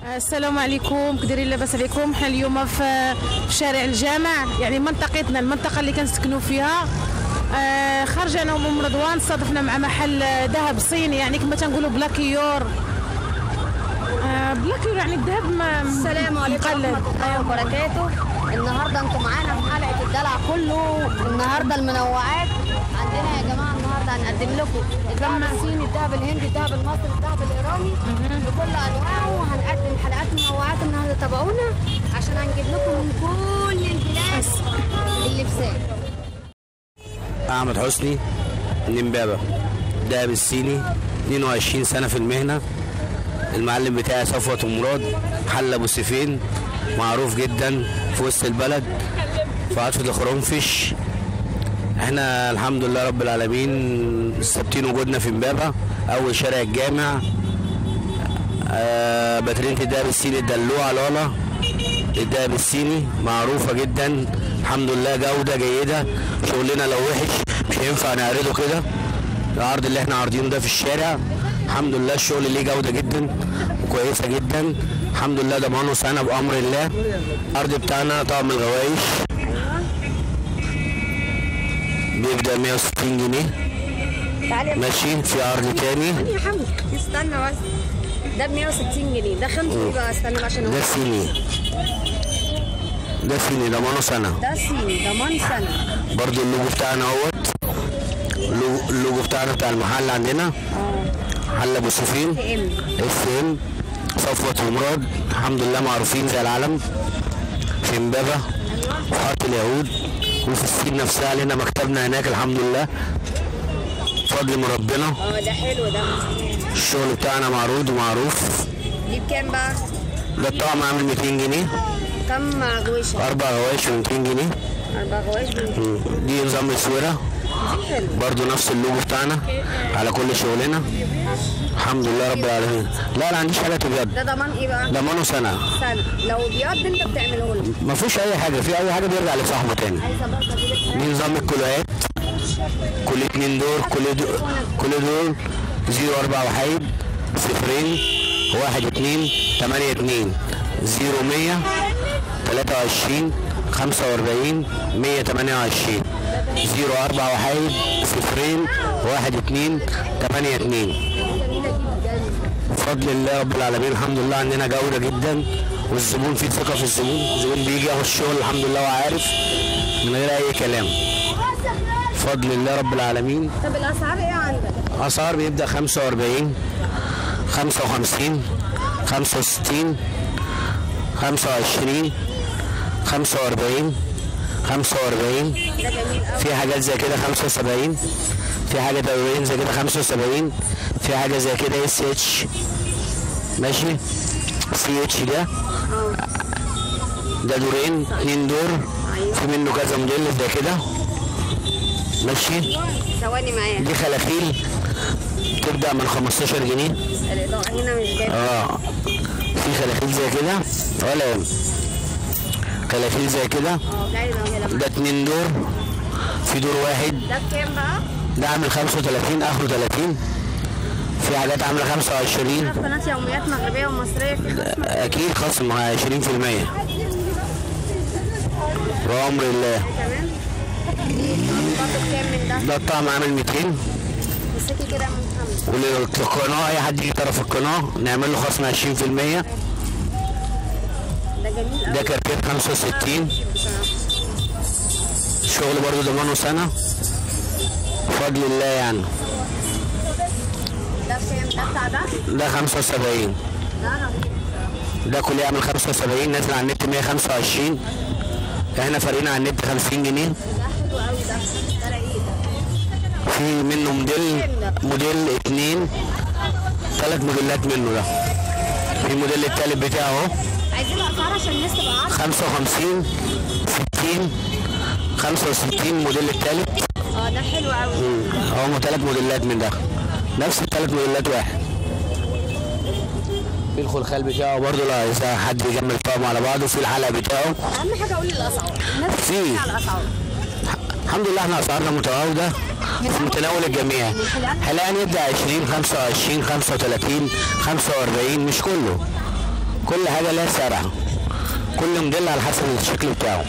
السلام عليكم، كديرين لاباس عليكم؟ حنا اليوم في شارع الجامع، يعني منطقتنا، المنطقه اللي كنسكنوا فيها. خرج انا وام رضوان، صادفنا مع محل ذهب صيني، يعني كما تنقولوا بلاكيور. بلاكيور يعني الذهب السلام عليكم ورحمه الله وبركاته. النهارده انتم معانا في حلقه الدلع كله. النهارده المنوعات عندنا يا جماعه. النهارده هنقدم لكم الذهب الصيني، الذهب الهندي، الذهب المصري، الذهب الايراني بكل انواعه. وهنقدم حلقات منوعات النهارده، تابعونا عشان هنجيب لكم من كل البلاد اللي في ساعة. احمد حسني من امبابه، الذهب الصيني، 22 سنه في المهنه. المعلم بتاعي صفوت مراد، محل ابو سيفين، معروف جدا في وسط البلد في عطفة الخرنفش. احنا الحمد لله رب العالمين ثابتين وجودنا في امبابه، اول شارع الجامع. باترينة الذهب الصيني الدلوعه لالا، الذهب الصيني معروفه جدا الحمد لله، جوده جيده. شغلنا لو وحش مش هينفع نعرضه كده. العرض اللي احنا عارضينه ده في الشارع الحمد لله الشغل ليه جوده جدا وكويسه جدا الحمد لله، ضمانه سنه بامر الله. العرض بتاعنا طقم الغوايش بيبدا 160 جنيه ماشي. في عرض تاني يا حمد استنى بس، ده ب 160 جنيه، ده خمسه بقى. استنى عشان ده صيني، ده صيني ضمانه سنه، ده صيني ضمان سنه. برضو اللوجو بتاعنا اهوت، اللوجو بتاعنا بتاع المحل عندنا محل ابو سفين اس ام صفوت ومراد، الحمد لله معروفين زي العالم في امبابه في حاره اليهود وفي الصين نفسها. لنا مكتبنا هناك الحمد لله بفضل من ربنا. ده حلو ده. الشغل بتاعنا معروض ومعروف. دي بكام بقى؟ ده الطقم عامل 200 جنيه. كم غويشه؟ 4 غوايش ب 200 جنيه. 4 غوايش ب 200. دي نظام السويره برضو نفس اللوجو بتاعنا على كل شغلنا الحمد لله رب العالمين. لا عنديش حاجه ابيض. ده ضمان ايه بقى؟ ضمانه سنه. لو ابيض انت بتعمله له؟ ما فيهوش اي حاجه، في اي حاجه بيرجع لصاحبه تاني. دي نظام الكلوهات، كل 2 دور، كل دور 04 وحيد 0 1 2 8 2 0100 23 45 128 04 وحيد 0 1 2 8 2. بفضل الله رب العالمين الحمد لله عندنا جوده جدا، والزبون فيه ثقه في الزبون. الزبون بيجي ياخد الشغل الحمد لله وعارف من غير اي كلام بفضل الله رب العالمين. طب الاسعار ايه عندك؟ اسعار بيبدا 45 55 65 25 45 45. في حاجات زي كده 75، في حاجه دورين زي كده 75، في حاجه زي كده اس اتش ماشي. سي اتش ده دورين 2 دور، في منه كذا موديل زي كده ماشي. ثواني معايا. دي خلاخيل تبدا من 15 جنيه. هنا مش جاي. في خلاخيل زي كده ولا خلاخيل زي كده. ده 2 دور، في دور واحد. ده بكام بقى؟ ده عامل 35 اخره 30. في حاجات عامله 25. في قناه يوميات مغربيه ومصريه في خصم؟ اكيد خصم 20% بأمر الله. كمان برضه بكام من ده؟ ده الطقم عامل 200. مسكي كده من خمسة. والقناه اي حد يجي طرف القناه نعمل له خصم 20%. ده جميل قوي. ده كارتين 65. الشغل برضه ضمانه سنه بفضل الله يعني. ده بكام؟ ده بتاع ده؟ ده 75. ده كله يعمل 75، نازل على النت 125، احنا فارقين على النت 50 جنيه. ده حلو قوي ده. ده رقيق ده. في منه موديل 2 3 موديلات منه. ده في الموديل التالت بتاعه اهو. عايزين اسعار عشان الناس تبقى عارفه. 55 60 65 الموديل التالت. ده حلو قوي. هو 3 موديلات من ده، نفس ال3 موديلات واحد. في الخلخال بتاعه برضه لو عايز حد يجمل طقمه على بعضه. في الحلقه بتاعه. اهم حاجه قولي الاسعار. في الحمد لله احنا اسعارنا متعاوده في متناول الجميع. حلقان يبدا 20 25 35 45 مش كله. كل حاجه لها سعرها، كل موديل على حسب الشكل بتاعه.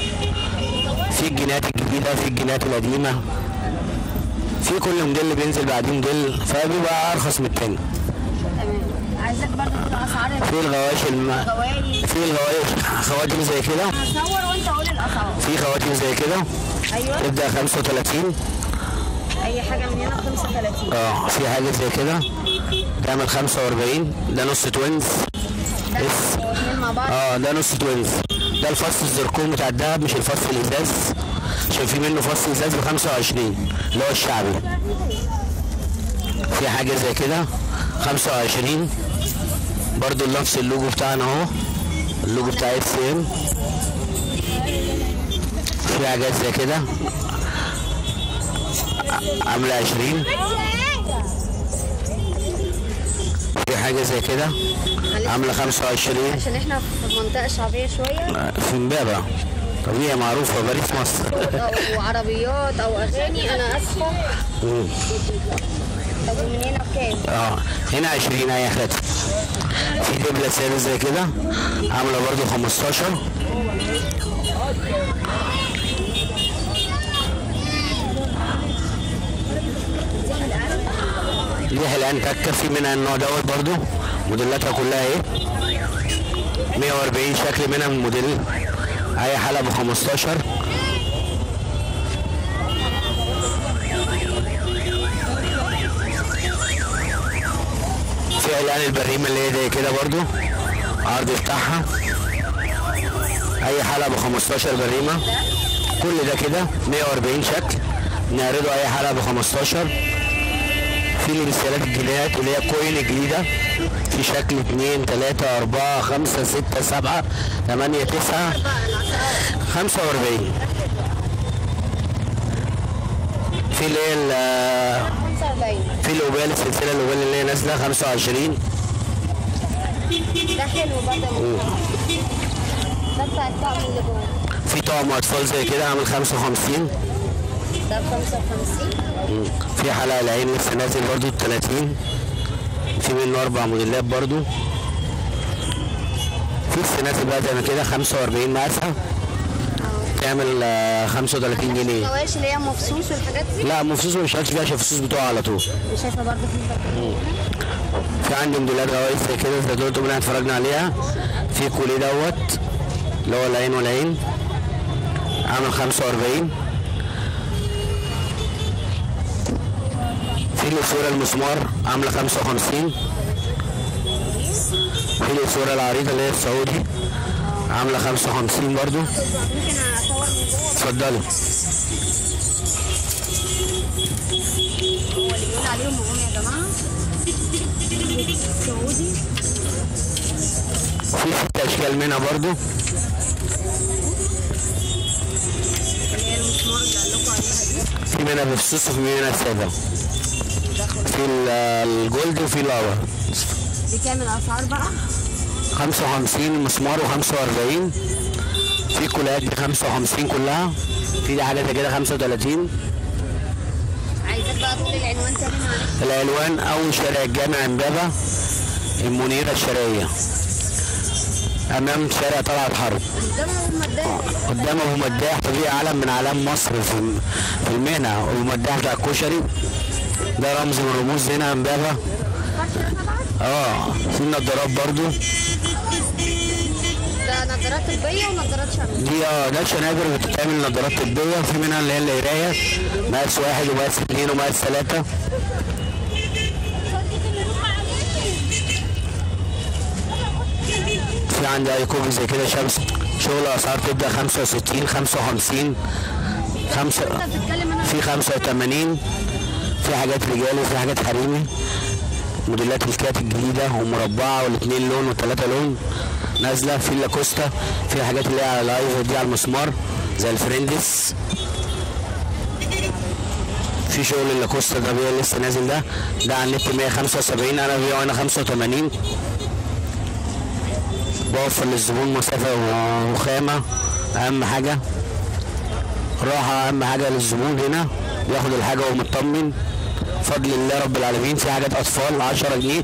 في الجينات الجديده، في الجينات القديمه، في كل موديل بينزل بعديه موديل فبيبقى ارخص من التاني. تمام. عايزك برضه تقول اسعار في الغوايش في الغوايش خواتم زي كده. هصور وانت قول الاسعار. في خواتم زي كده ايوه تبدا 35. اي حاجه من هنا 35. في حاجه زي كده تعمل 45. ده نص توينز اس اثنين مع بعض. ده نص توينز. ده الفص الزركون بتاع الدهب مش الفص الازاز، عشان في منه فص ازاز ب 25 اللي هو الشعبي. في حاجه زي كده 25 برضو نفس اللوجو بتاعنا اهو، اللوجو بتاع SM. في حاجات زي كده عامله 20. في حاجه زي كده عامله 25 عشان احنا في منطقه شعبيه شويه في امبابه. طبيعي معروفه باريس مصر. وعربيات او اغاني. انا اسفه. طب ومن هنا بكام؟ هنا 20 اي خاتم. في دبله سعر زي كده عامله برضو 15. دي حلقان تكه، في منها النوع دوت برضو موديلاتها كلها 140 شكل منها من الموديل. اي حلقه ب 15. في اعلان البريمه اللي هي زي كده برضو عرض بتاعها، اي حلقه ب 15 بريمه. كل ده كده 140 شكل نعرضه اي حلقه ب 15. في الرسالات الجنيهات اللي هي كوين الجديده في شكل 2 3 4 5 6 7 8 9 45. في اللي هي في الاوبال، السلسله الاوبال اللي هي نازله 25. ده حلو برضه. ده بتاع الطقم اللي جوه. في طقم اطفال زي كده عامل 55. ده ب 55. في حلقه العين لسه نازل برضو 30. في منه 4 موديلات برضو. في السناسل بقى زي ما كده 45 مقاسها تعمل 35 جنيه. الغوايش اللي هي مفصوص والحاجات دي؟ لا مفصوص مش هتشوف فيها، عشان الفصوص بتوع على طول. مش شايفه برضه في عندي موديلات غوايش زي كده زي دول اللي اتفرجنا عليها. في كوليه دوت اللي هو العين والعين عامل 45. في الاسوره المسمار عامله 55. في الاسوره العريضه اللي هي السعودي عامله 55 برضو. ممكن اصور من جوه؟ اتفضلي. هو اللي بيقول عليهم هم يا جماعه سعودي. في 6 اشكال منها برضو. اللي هي المسمار اللي قال لكم عليها دي. في منها بفصوص وفي منها ساده. في الجولد وفي الاور. بكام الاسعار بقى؟ 55 مسمار و45. في كليات ب 55 كلها. في دي حاجه زي كده 35. عايزك بقى تقول العنوان تاني معلش. العنوان اول شارع الجامع امبابه المنيره الشرقيه امام شارع طلعت حرب قدام ابو مداح. قدام ابو مداح. طبيعي علم من اعلام مصر في المهنه. ابو مداح بتاع الكشري ده رمز من رموز هنا امبابه. في النضارات برضو. ده نظارات طبيه ونظارات شمس. دي ده شنابر بتتعمل نظارات طبيه. في منها اللي هي القرايه مقاس 1 ومقاس 2 ومقاس 3. في عندي ايكوب زي كده شمس شغل اسعار تبدا 65 55 في 85. في حاجات رجالي وفي حاجات حريمي. موديلات الكات الجديده ومربعه والاثنين لون والثلاثه لون نازله. في اللاكوستا. في حاجات اللي هي على الايفر دي على المسمار زي الفريندس. في شغل اللاكوستا ده بيبقى لسه نازل. ده على النت 175. انا ببيعه هنا 85. بوفر للزبون مسافه وخامه. اهم حاجه راحه، اهم حاجه للزبون هنا ياخد الحاجه وهو مطمن بفضل الله رب العالمين. في حاجات اطفال 10 جنيه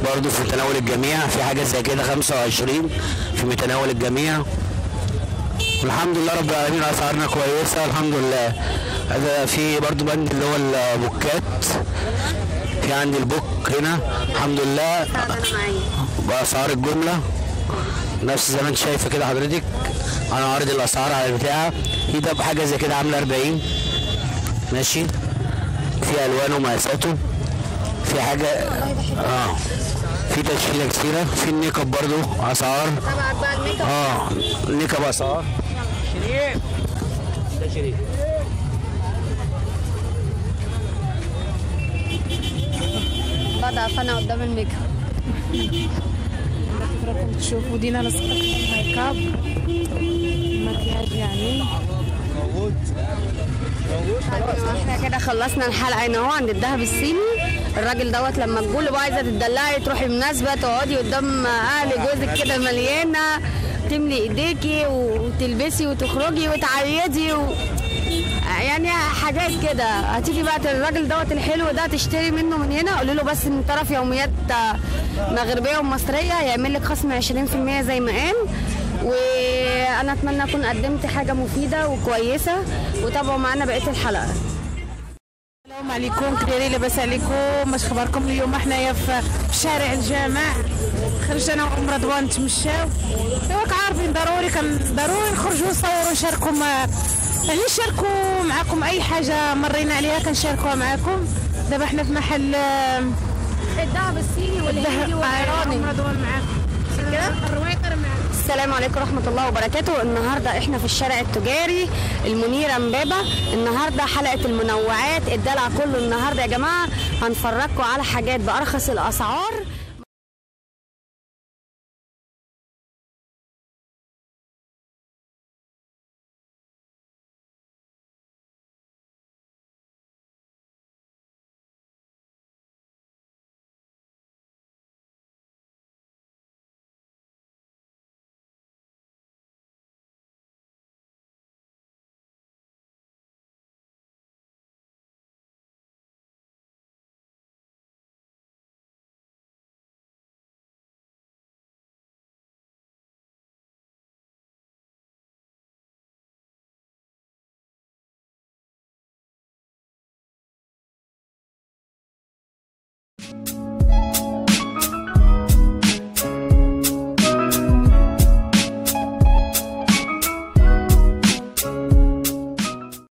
برضو في متناول الجميع، في حاجه زي كده 25 في متناول الجميع. والحمد لله رب العالمين اسعارنا كويسه الحمد لله. هذا في برضو بند اللي هو البوكات، في عندي البوك هنا الحمد لله باسعار الجمله نفس زي ما انت شايفه كده حضرتك. انا عارض الاسعار على البتاع. في ده بحاجه زي كده عامله 40 ماشي، في الوانه ومقاساته، في حاجه في تشكيله كتيره. في النيك اب برضو اسعار النيك اب اسعار. شريف ده شريف بدأ فانا قدام الميك اب. تشوفوا دينا لصقت الميك اب المكياج يعني. احنا كده خلصنا الحلقه هنا اهو عند الدهب الصيني. الراجل دوت لما تقولي بقى عايزه تدلعي تروحي مناسبه تقعدي قدام اهل جوزك كده مليانه، تملي ايديكي وتلبسي وتخرجي وتعيدي يعني حاجات كده. هتيجي بقى الراجل دوت الحلو ده تشتري منه من هنا، قولي له بس من طرف يوميات مغربيه ومصريه يعمل لك خصم 20% زي ما قال. وانا اتمنى اكون قدمت حاجه مفيده وكويسه، وتابعوا معانا بقيه الحلقه. السلام عليكم، كي دايرين؟ لاباس عليكم؟ اش اخباركم؟ اليوم حنايا في شارع الجامع. خرجت انا وام رضوان نتمشاو. راك عارفين ضروري نخرجوا نصوروا نشاركوا يعني نشاركوا معكم اي حاجه مرينا عليها كنشاركوها معكم. دابا حنا في محل الذهب الصيني والهندي والايراني. ام رضوان معاكم كده الرويقر معاكم. السلام عليكم ورحمة الله وبركاته. النهاردة احنا في الشارع التجاري المنيرة امبابة. النهاردة حلقة المنوعات الدلع كله. النهاردة يا جماعة هنفرجكم على حاجات بأرخص الأسعار.